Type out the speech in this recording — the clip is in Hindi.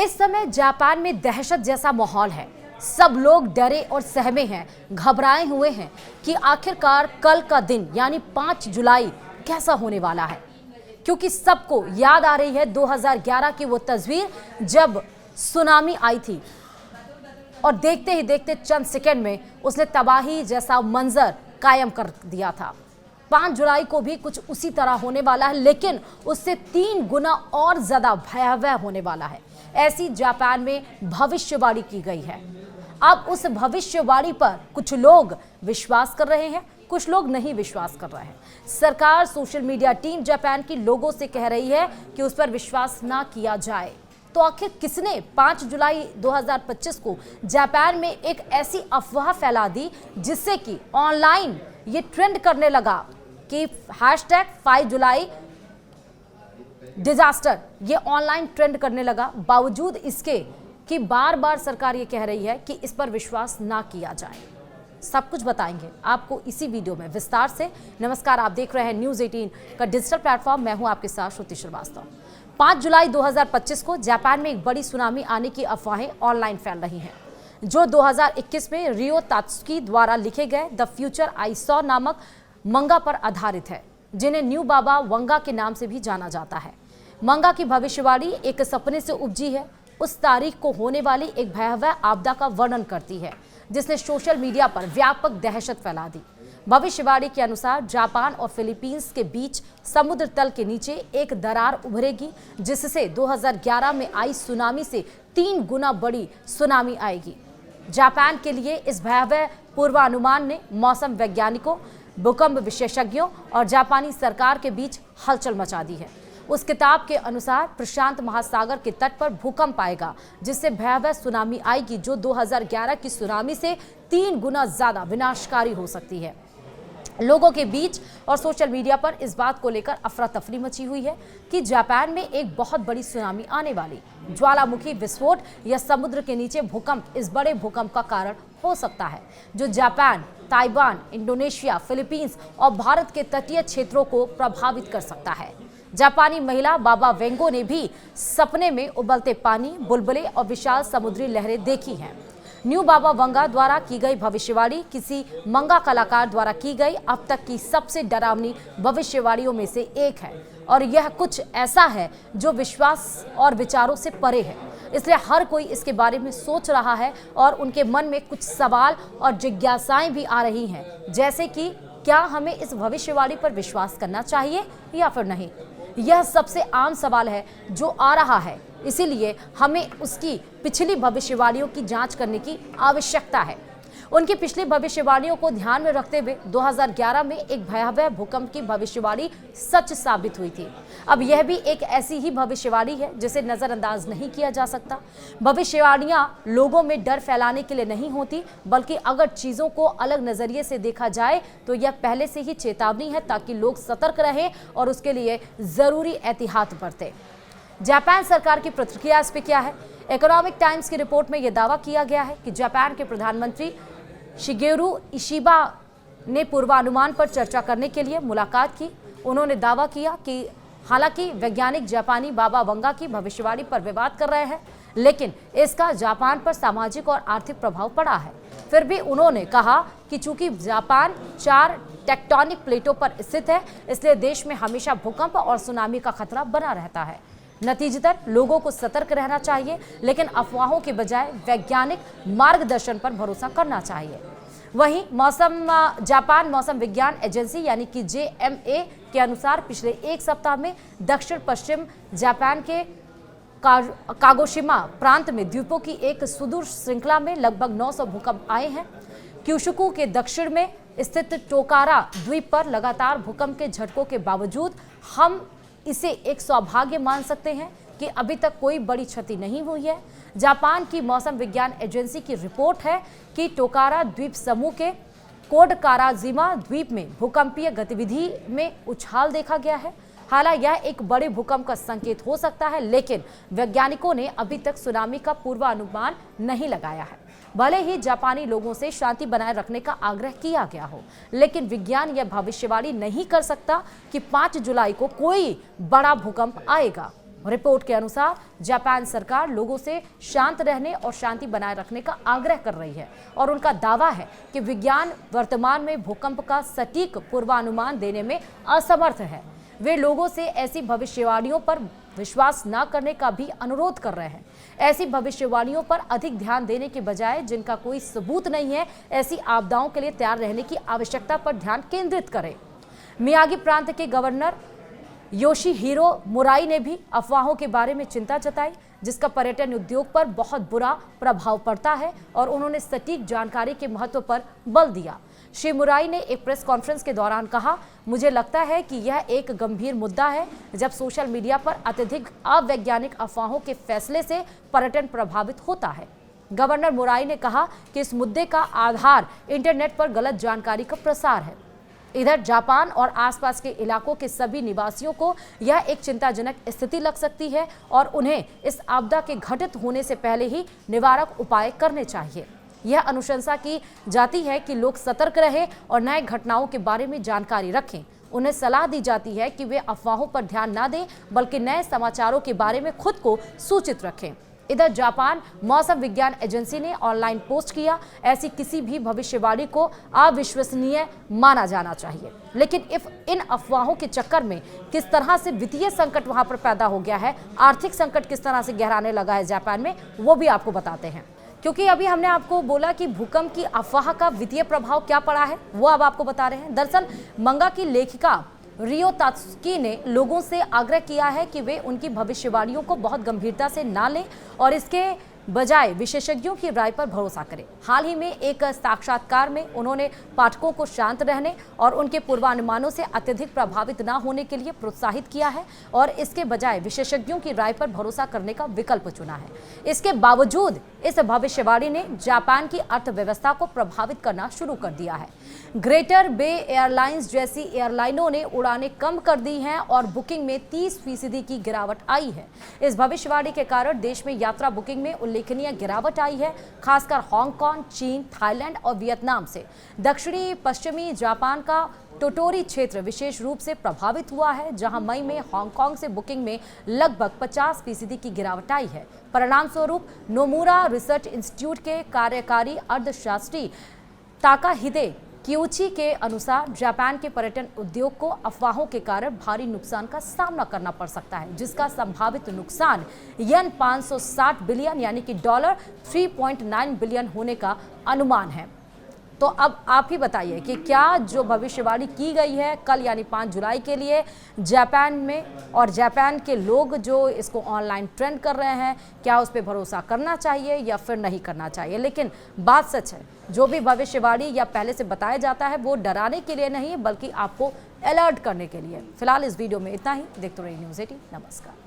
इस समय जापान में दहशत जैसा माहौल है। सब लोग डरे और सहमे हैं, घबराए हुए हैं कि आखिरकार कल का दिन यानी 5 जुलाई कैसा होने वाला है, क्योंकि सबको याद आ रही है 2011 की वो तस्वीर जब सुनामी आई थी और देखते ही देखते चंद सेकंड में उसने तबाही जैसा मंजर कायम कर दिया था। 5 जुलाई को भी कुछ उसी तरह होने वाला है, लेकिन उससे 3 गुना और ज्यादा भयावह होने वाला है। ऐसी जापान में भविष्यवाणी की गई है। अब उस भविष्यवाणी पर कुछ लोग विश्वास कर रहे हैं, कुछ लोग नहीं विश्वास कर रहे हैं। सरकार, सोशल मीडिया टीम जापान की लोगों से कह रही है कि उस पर विश्वास ना किया जाए। तो आखिर किसने 5 जुलाई 2025 को जापान में एक ऐसी अफवाह फैला दी जिससे कि ऑनलाइन ये ट्रेंड करने लगा कि #5 जुलाई डिजास्टर ये ऑनलाइन ट्रेंड करने लगा, बावजूद इसके कि बार बार सरकार ये कह रही है कि इस पर विश्वास ना किया जाए। सब कुछ बताएंगे आपको इसी वीडियो में विस्तार से। नमस्कार, आप देख रहे हैं न्यूज़ 18 का डिजिटल प्लेटफॉर्म। मैं हूं आपके साथ श्रुति श्रीवास्तव। 5 जुलाई 2025 को जापान में एक बड़ी सुनामी आने की अफवाहें ऑनलाइन फैल रही हैं, जो 2021 में रियो तात्सुकी द्वारा लिखे गए द फ्यूचर आई सॉ नामक मंगा पर आधारित है, जिन्हें न्यू बाबा वंगा के नाम से भी जाना जाता है। मंगा की भविष्यवाणी एक सपने से उपजी है, उस तारीख को होने वाली एक भयावह आपदा का वर्णन करती है, जिसने सोशल मीडिया पर व्यापक दहशत फैला दी। भविष्यवाणी के अनुसार जापान और फिलीपींस के बीच समुद्र तल के नीचे एक दरार उभरेगी, जिससे 2011 में आई सुनामी से 3 गुना बड़ी सुनामी आएगी। जापान के लिए इस भयावह पूर्वानुमान ने मौसम वैज्ञानिकों, भूकंप विशेषज्ञों और जापानी सरकार के बीच हलचल मचा दी है। उस किताब के अनुसार प्रशांत महासागर के तट पर भूकंप आएगा, जिससे भयावह सुनामी आएगी, जो 2011 की सुनामी से 3 गुना ज्यादा विनाशकारी हो सकती है। लोगों के बीच और सोशल मीडिया पर इस बात को लेकर अफरा तफरी मची हुई है कि जापान में एक बहुत बड़ी सुनामी आने वाली, ज्वालामुखी विस्फोट या समुद्र के नीचे भूकंप इस बड़े भूकंप का कारण हो सकता है, जो जापान, ताइवान, इंडोनेशिया, फिलीपींस और भारत के तटीय क्षेत्रों को प्रभावित कर सकता है। जापानी महिला बाबा वेंगो ने भी सपने में उबलते पानी, बुलबुले और विशाल समुद्री लहरें देखी हैं। न्यू बाबा वंगा द्वारा की गई भविष्यवाणी किसी मंगा कलाकार द्वारा की गई अब तक की सबसे डरावनी भविष्यवाणियों में से एक है, और यह कुछ ऐसा है जो विश्वास और विचारों से परे है। इसलिए हर कोई इसके बारे में सोच रहा है और उनके मन में कुछ सवाल और जिज्ञासाएं भी आ रही हैं, जैसे कि क्या हमें इस भविष्यवाणी पर विश्वास करना चाहिए या फिर नहीं। यह सबसे आम सवाल है जो आ रहा है, इसीलिए हमें उसकी पिछली भविष्यवाणियों की जांच करने की आवश्यकता है। उनकी पिछली भविष्यवाणियों को ध्यान में रखते हुए 2011 में एक भयावह भूकंप की भविष्यवाणी सच साबित हुई थी। अब यह भी एक ऐसी ही भविष्यवाणी है जिसे नजरअंदाज नहीं किया जा सकता। भविष्यवाणियां लोगों में डर फैलाने के लिए नहीं होती, बल्कि अगर चीजों को अलग नजरिए से देखा जाए तो यह पहले से ही चेतावनी है, ताकि लोग सतर्क रहें और उसके लिए जरूरी एहतियात बरतें। जापान सरकार की प्रतिक्रिया इस पर क्या है? इकोनॉमिक टाइम्स की रिपोर्ट में यह दावा किया गया है कि जापान के प्रधानमंत्री शिगेरू इशिबा ने पूर्वानुमान पर चर्चा करने के लिए मुलाकात की। उन्होंने दावा किया कि हालांकि वैज्ञानिक जापानी बाबा वंगा की भविष्यवाणी पर विवाद कर रहे हैं, लेकिन इसका जापान पर सामाजिक और आर्थिक प्रभाव पड़ा है। फिर भी उन्होंने कहा कि चूंकि जापान 4 टेक्टोनिक प्लेटों पर स्थित है, इसलिए देश में हमेशा भूकंप और सुनामी का खतरा बना रहता है। नतीजतन लोगों को सतर्क रहना चाहिए, लेकिन अफवाहों के बजाय वैज्ञानिक मार्गदर्शन पर भरोसा करना चाहिए। वहीं जापान मौसम विज्ञान एजेंसी यानी कि JMA के अनुसार पिछले एक सप्ताह में दक्षिण पश्चिम जापान के कागोशिमा प्रांत में द्वीपों की एक सुदूर श्रृंखला में लगभग 900 भूकंप आए हैं। क्यूशुकु के दक्षिण में स्थित टोकारा द्वीप पर लगातार भूकंप के झटकों के बावजूद हम इसे एक सौभाग्य मान सकते हैं कि अभी तक कोई बड़ी क्षति नहीं हुई है। जापान की मौसम विज्ञान एजेंसी की रिपोर्ट है कि टोकारा द्वीप समूह के कोडकाराजिमा द्वीप में भूकंपीय गतिविधि में उछाल देखा गया है। हालांकि यह एक बड़े भूकंप का संकेत हो सकता है, लेकिन वैज्ञानिकों ने अभी तक सुनामी का पूर्वानुमान नहीं लगाया है। भले ही जापानी लोगों से शांति बनाए रखने का आग्रह किया गया हो, लेकिन विज्ञान यह भविष्यवाणी नहीं कर सकता कि 5 जुलाई को कोई बड़ा भूकंप आएगा। रिपोर्ट के अनुसार जापान सरकार लोगों से शांत रहने और शांति बनाए रखने का आग्रह कर रही है और उनका दावा है कि विज्ञान वर्तमान में भूकंप का सटीक पूर्वानुमान देने में असमर्थ है। वे लोगों से ऐसी भविष्यवाणियों पर विश्वास न करने का भी अनुरोध कर रहे हैं। ऐसी भविष्यवाणियों पर अधिक ध्यान देने के बजाय जिनका कोई सबूत नहीं है, ऐसी आपदाओं के लिए तैयार रहने की आवश्यकता पर ध्यान केंद्रित करें। मियागी प्रांत के गवर्नर योशिहिरो मुराई ने भी अफवाहों के बारे में चिंता जताई, जिसका पर्यटन उद्योग पर बहुत बुरा प्रभाव पड़ता है, और उन्होंने सटीक जानकारी के महत्व पर बल दिया। श्री मुराई ने एक प्रेस कॉन्फ्रेंस के दौरान कहा, मुझे लगता है कि यह एक गंभीर मुद्दा है जब सोशल मीडिया पर अत्यधिक अवैज्ञानिक अफवाहों के फैसले से पर्यटन प्रभावित होता है। गवर्नर मुराई ने कहा कि इस मुद्दे का आधार इंटरनेट पर गलत जानकारी का प्रसार है। इधर जापान और आसपास के इलाकों के सभी निवासियों को यह एक चिंताजनक स्थिति लग सकती है और उन्हें इस आपदा के घटित होने से पहले ही निवारक उपाय करने चाहिए। यह अनुशंसा की जाती है कि लोग सतर्क रहें और नए घटनाओं के बारे में जानकारी रखें। उन्हें सलाह दी जाती है कि वे अफवाहों पर ध्यान न दें, बल्कि नए समाचारों के बारे में खुद को सूचित रखें। इधर जापान मौसम विज्ञान एजेंसी ने ऑनलाइन पोस्ट किया, ऐसी किसी भी भविष्यवाणी को अविश्वसनीय माना जाना चाहिए। लेकिन इन अफवाहों के चक्कर में किस तरह से वित्तीय संकट वहां पर पैदा हो गया है, आर्थिक संकट किस तरह से गहराने लगा है जापान में, वो भी आपको बताते हैं। क्योंकि अभी हमने आपको बोला कि भूकंप की अफवाह का वित्तीय प्रभाव क्या पड़ा है, वो अब आपको बता रहे हैं। दरअसल मंगा की लेखिका रियो तात्सुकी ने लोगों से आग्रह किया है कि वे उनकी भविष्यवाणियों को बहुत गंभीरता से ना लें और इसके बजाय विशेषज्ञों की राय पर भरोसा करें। हाल ही में एक साक्षात्कार में उन्होंने पाठकों को शांत रहने और उनके पूर्वानुमानों से अत्यधिक प्रभावित न होने के लिए प्रोत्साहित किया है और इसके बजाय विशेषज्ञों की राय पर भरोसा करने का विकल्प चुना है। इसके बावजूद इस भविष्यवाणी ने जापान की अर्थव्यवस्था को प्रभावित करना शुरू कर दिया है। ग्रेटर बे एयरलाइंस जैसी एयरलाइनों ने उड़ानें कम कर दी हैं और बुकिंग में 30% की गिरावट आई है। इस भविष्यवाणी के कारण देश में यात्रा बुकिंग में उल्लेखनीय गिरावट आई है, खासकर हांगकांग, चीन, थाईलैंड और वियतनाम से। दक्षिणी पश्चिमी जापान का टोटोरी क्षेत्र विशेष रूप से प्रभावित हुआ है, जहां मई में हांगकांग से बुकिंग में लगभग 50% की गिरावट आई है। परिणाम स्वरूप नोमुरा रिसर्च इंस्टीट्यूट के कार्यकारी अर्थशास्त्री ताकाहिदे किउची के अनुसार जापान के पर्यटन उद्योग को अफवाहों के कारण भारी नुकसान का सामना करना पड़ सकता है, जिसका संभावित नुकसान येन 560 बिलियन यानी कि डॉलर 3.9 बिलियन होने का अनुमान है। तो अब आप ही बताइए कि क्या जो भविष्यवाणी की गई है कल यानी 5 जुलाई के लिए जापान में, और जापान के लोग जो इसको ऑनलाइन ट्रेंड कर रहे हैं, क्या उस पर भरोसा करना चाहिए या फिर नहीं करना चाहिए। लेकिन बात सच है, जो भी भविष्यवाणी या पहले से बताया जाता है वो डराने के लिए नहीं बल्कि आपको अलर्ट करने के लिए। फिलहाल इस वीडियो में इतना ही। देखते रहिए न्यूज़ 18। नमस्कार।